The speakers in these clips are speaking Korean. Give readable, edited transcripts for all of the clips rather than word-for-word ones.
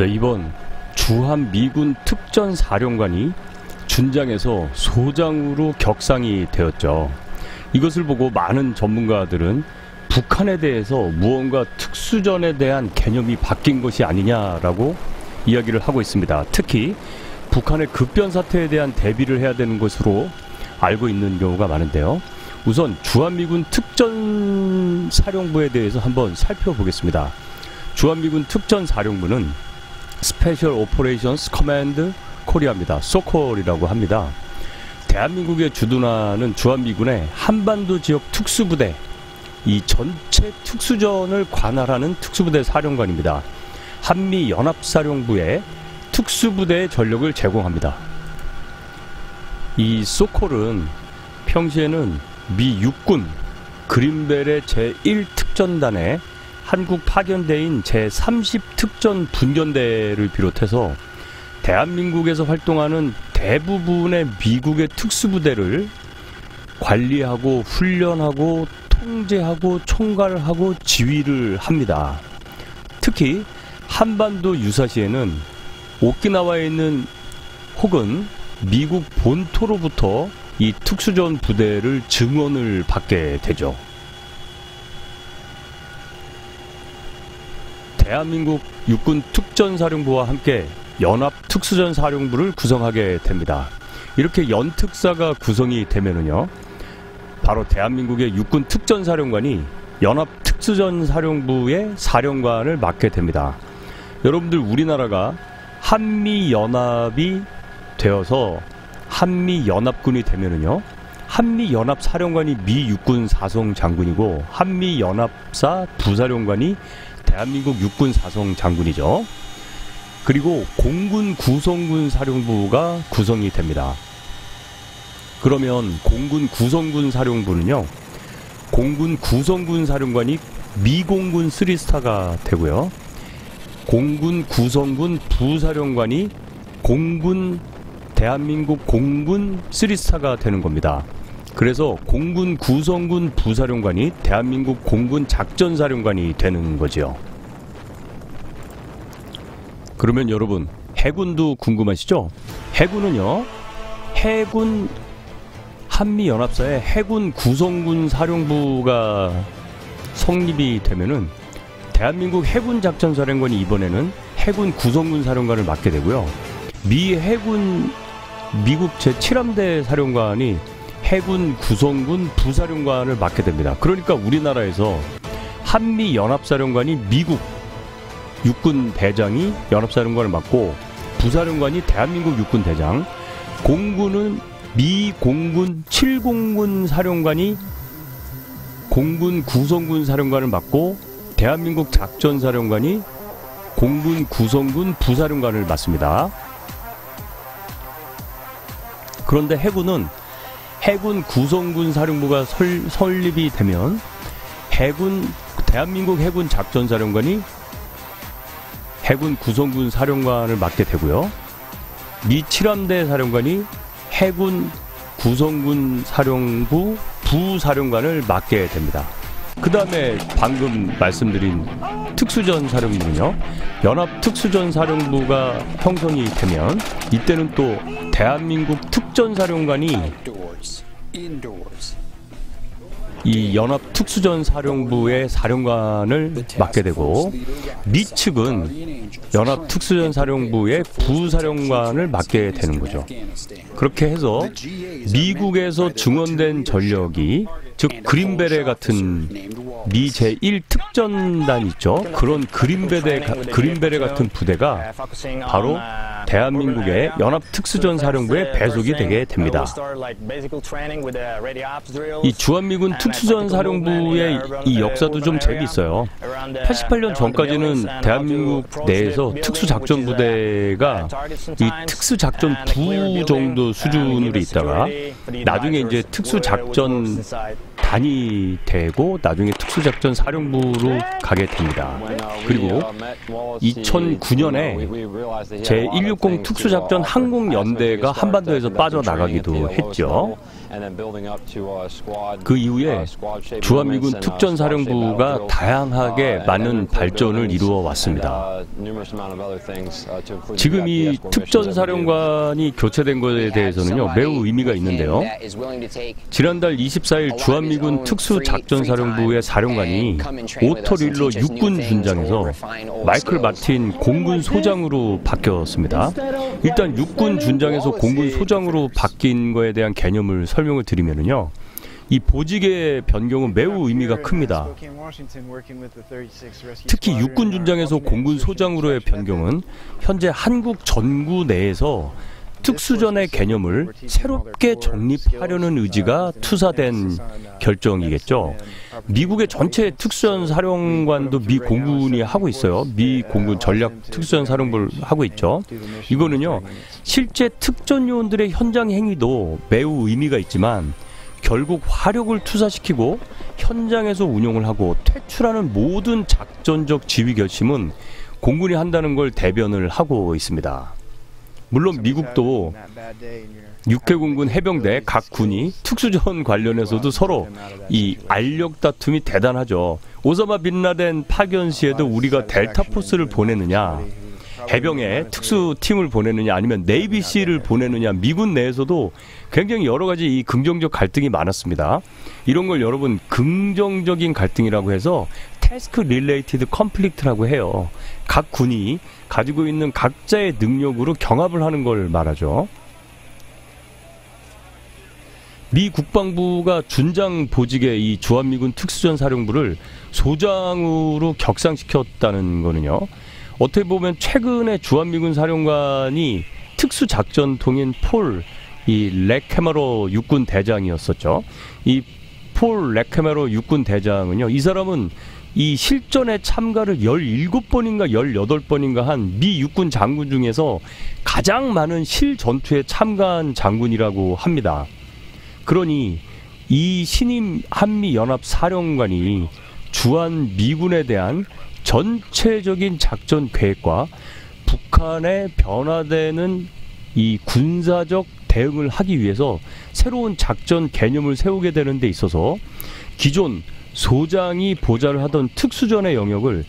네, 이번 주한미군 특전사령관이 준장에서 소장으로 격상이 되었죠. 이것을 보고 많은 전문가들은 북한에 대해서 무언가 특수전에 대한 개념이 바뀐 것이 아니냐라고 이야기를 하고 있습니다. 특히 북한의 급변사태에 대한 대비를 해야 되는 것으로 알고 있는 경우가 많은데요. 우선 주한미군 특전사령부에 대해서 한번 살펴보겠습니다. 주한미군 특전사령부는 스페셜 오퍼레이션스 커맨드 코리아입니다. 소콜이라고 합니다. 대한민국에 주둔하는 주한미군의 한반도 지역 특수부대, 이 전체 특수전을 관할하는 특수부대 사령관입니다. 한미연합사령부에 특수부대의 전력을 제공합니다. 이 소콜은 평시에는 미 육군 그린벨의 제1특전단에 한국 파견대인 제30특전 분전대를 비롯해서 대한민국에서 활동하는 대부분의 미국의 특수부대를 관리하고 훈련하고 통제하고 총괄하고 지휘를 합니다. 특히 한반도 유사시에는 오키나와에 있는 혹은 미국 본토로부터 이 특수전 부대를 증원을 받게 되죠. 대한민국 육군 특전사령부와 함께 연합특수전사령부를 구성하게 됩니다. 이렇게 연특사가 구성이 되면은요, 바로 대한민국의 육군 특전사령관이 연합특수전사령부의 사령관을 맡게 됩니다. 여러분들, 우리나라가 한미연합이 되어서 한미연합군이 되면은요, 한미연합사령관이 미 육군 사성 장군이고 한미연합사 부사령관이 대한민국 육군 사성 장군이죠. 그리고 공군 구성군 사령부가 구성이 됩니다. 그러면 공군 구성군 사령부는요, 공군 구성군 사령관이 미공군 3스타가 되고요, 공군 구성군 부사령관이 대한민국 공군 3스타가 되는 겁니다. 그래서 공군 구성군 부사령관이 대한민국 공군 작전사령관이 되는 거죠. 그러면 여러분, 해군도 궁금하시죠? 해군은요, 해군 한미연합사의 해군 구성군 사령부가 성립이 되면은 대한민국 해군 작전사령관이 이번에는 해군 구성군 사령관을 맡게 되고요, 미국 제7함대 사령관이 해군 구성군 부사령관을 맡게 됩니다. 그러니까 우리나라에서 한미연합사령관이 미국 육군 대장이 연합사령관을 맡고, 부사령관이 대한민국 육군 대장, 공군은 미 공군 7공군 사령관이 공군 구성군 사령관을 맡고, 대한민국 작전사령관이 공군 구성군 부사령관을 맡습니다. 그런데 해군은 해군 구성군 사령부가 설립이 되면 대한민국 해군 작전사령관이 해군 구성군 사령관을 맡게 되고요, 미 7함대 사령관이 해군 구성군 사령부 부사령관을 맡게 됩니다. 그 다음에 방금 말씀드린 특수전 사령부는요, 연합특수전사령부가 형성이 되면 이때는 또 대한민국 특전사령관이 이 연합특수전사령부의 사령관을 맡게 되고, 미 측은 연합특수전사령부의 부사령관을 맡게 되는 거죠. 그렇게 해서 미국에서 증원된 전력이, 즉 그린벨의 같은 미 제1특전단 있죠. 그런 그린벨의 같은 부대가 바로 대한민국의 연합특수전사령부에 배속이 되게 됩니다. 이 주한미군 특수전사령부의 이 역사도 좀 재미있어요. 88년 전까지는 대한민국 내에서 특수작전부대가 이 특수작전부 정도 수준으로 있다가 나중에 이제 특수작전 단이 되고 나중에 특수작전사령부로 가게 됩니다. 그리고 2009년에 제16 한국공 특수작전 항공연대가 한반도에서 빠져나가기도 했죠. 그 이후에 주한미군 특전사령부가 다양하게 많은 발전을 이루어 왔습니다. 지금 이 특전사령관이 교체된 것에 대해서는요, 매우 의미가 있는데요. 지난달 24일 주한미군 특수작전사령부의 사령관이 오토릴로 육군 준장에서 마이클 마틴 공군 소장으로 바뀌었습니다. 일단 육군 준장에서 공군 소장으로 바뀐 거에 대한 개념을 설명을 드리면요, 이 보직의 변경은 매우 의미가 큽니다. 특히 육군 준장에서 공군 소장으로의 변경은 현재 한국 전구 내에서 특수전의 개념을 새롭게 정립하려는 의지가 투사된 결정이겠죠. 미국의 전체 특수전 사령관도 미 공군이 하고 있어요. 미 공군 전략 특수전 사령부를 하고 있죠. 이거는요, 실제 특전 요원들의 현장 행위도 매우 의미가 있지만 결국 화력을 투사시키고 현장에서 운용을 하고 퇴출하는 모든 작전적 지휘 결심은 공군이 한다는 걸 대변을 하고 있습니다. 물론 미국도 육해공군 해병대 각 군이 특수전 관련해서도 서로 이 알력 다툼이 대단하죠. 오사마 빈라덴 파견 시에도 우리가 델타 포스를 보내느냐, 해병에 특수팀을 보내느냐, 아니면 네이비시를 보내느냐, 미군 내에서도 굉장히 여러 가지 이 긍정적 갈등이 많았습니다. 이런 걸 여러분 긍정적인 갈등이라고 해서 태스크 릴레이티드 컨플릭트라고 해요. 각 군이 가지고 있는 각자의 능력으로 경합을 하는 걸 말하죠. 미 국방부가 준장 보직의 이 주한미군 특수전 사령부를 소장으로 격상시켰다는 거는요, 어떻게 보면 최근에 주한미군 사령관이 특수작전통인 이 렉캐머러 육군 대장이었었죠. 이 폴 렉캐머러 육군 대장은요, 이 사람은 이 실전에 참가를 17번인가 18번인가 한 미 육군 장군 중에서 가장 많은 실전투에 참가한 장군이라고 합니다. 그러니 이 신임 한미연합사령관이 주한 미군에 대한 전체적인 작전 계획과 북한의 변화되는 이 군사적 대응을 하기 위해서 새로운 작전 개념을 세우게 되는 데 있어서 기존 소장이 보좌를 하던 특수전의 영역을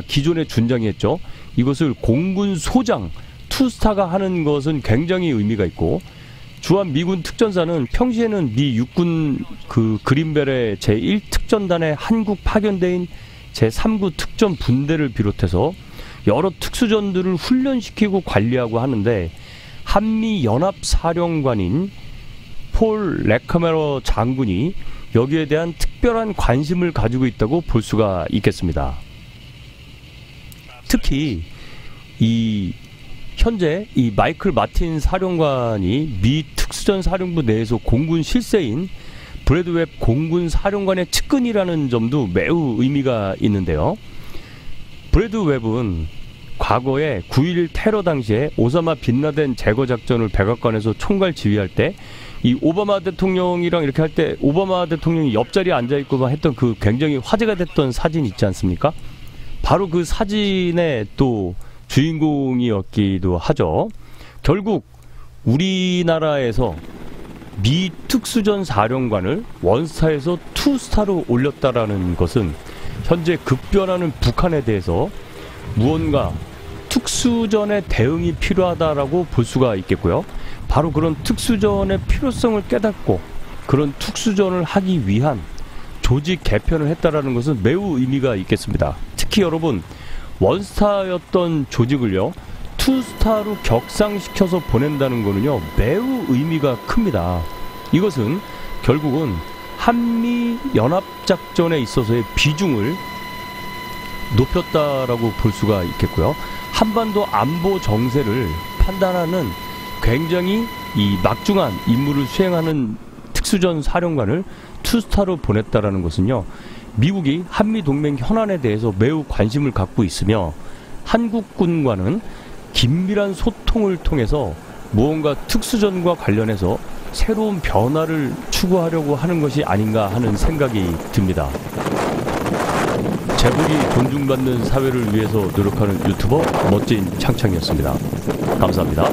기존의 준장이 했죠. 이것을 공군 소장, 투스타가 하는 것은 굉장히 의미가 있고, 주한 미군 특전사는 평시에는 미 육군 그린벨의 제1특전단의 한국 파견대인 제3구 특전 분대를 비롯해서 여러 특수전들을 훈련시키고 관리하고 하는데, 한미연합사령관인 폴 렉캐머러 장군이 여기에 대한 특별한 관심을 가지고 있다고 볼 수가 있겠습니다. 특히 현재 이 마이클 마틴 사령관이 미 특수전 사령부 내에서 공군 실세인 브래드 웹 공군 사령관의 측근이라는 점도 매우 의미가 있는데요. 브래드 웹은 과거에 9.11 테러 당시에 오사마 빈라덴 제거 작전을 백악관에서 총괄 지휘할 때 이 오바마 대통령이랑 이렇게 할 때 오바마 대통령이 옆자리에 앉아있고 했던 그 굉장히 화제가 됐던 사진 있지 않습니까? 바로 그 사진의 또 주인공이었기도 하죠. 결국 우리나라에서 미 특수전 사령관을 원스타에서 투스타로 올렸다라는 것은 현재 급변하는 북한에 대해서 무언가 특수전의 대응이 필요하다라고 볼 수가 있겠고요. 바로 그런 특수전의 필요성을 깨닫고 그런 특수전을 하기 위한 조직 개편을 했다라는 것은 매우 의미가 있겠습니다. 특히 여러분, 원스타였던 조직을요, 투스타로 격상시켜서 보낸다는 거는요, 매우 의미가 큽니다. 이것은 결국은 한미 연합작전에 있어서의 비중을 높였다라고 볼 수가 있겠고요. 한반도 안보 정세를 판단하는 굉장히 이 막중한 임무를 수행하는 특수전 사령관을 투스타로 보냈다라는 것은요, 미국이 한미동맹 현안에 대해서 매우 관심을 갖고 있으며 한국군과는 긴밀한 소통을 통해서 무언가 특수전과 관련해서 새로운 변화를 추구하려고 하는 것이 아닌가 하는 생각이 듭니다. 제복이 존중받는 사회를 위해서 노력하는 유튜버 멋진 창창이었습니다. 감사합니다.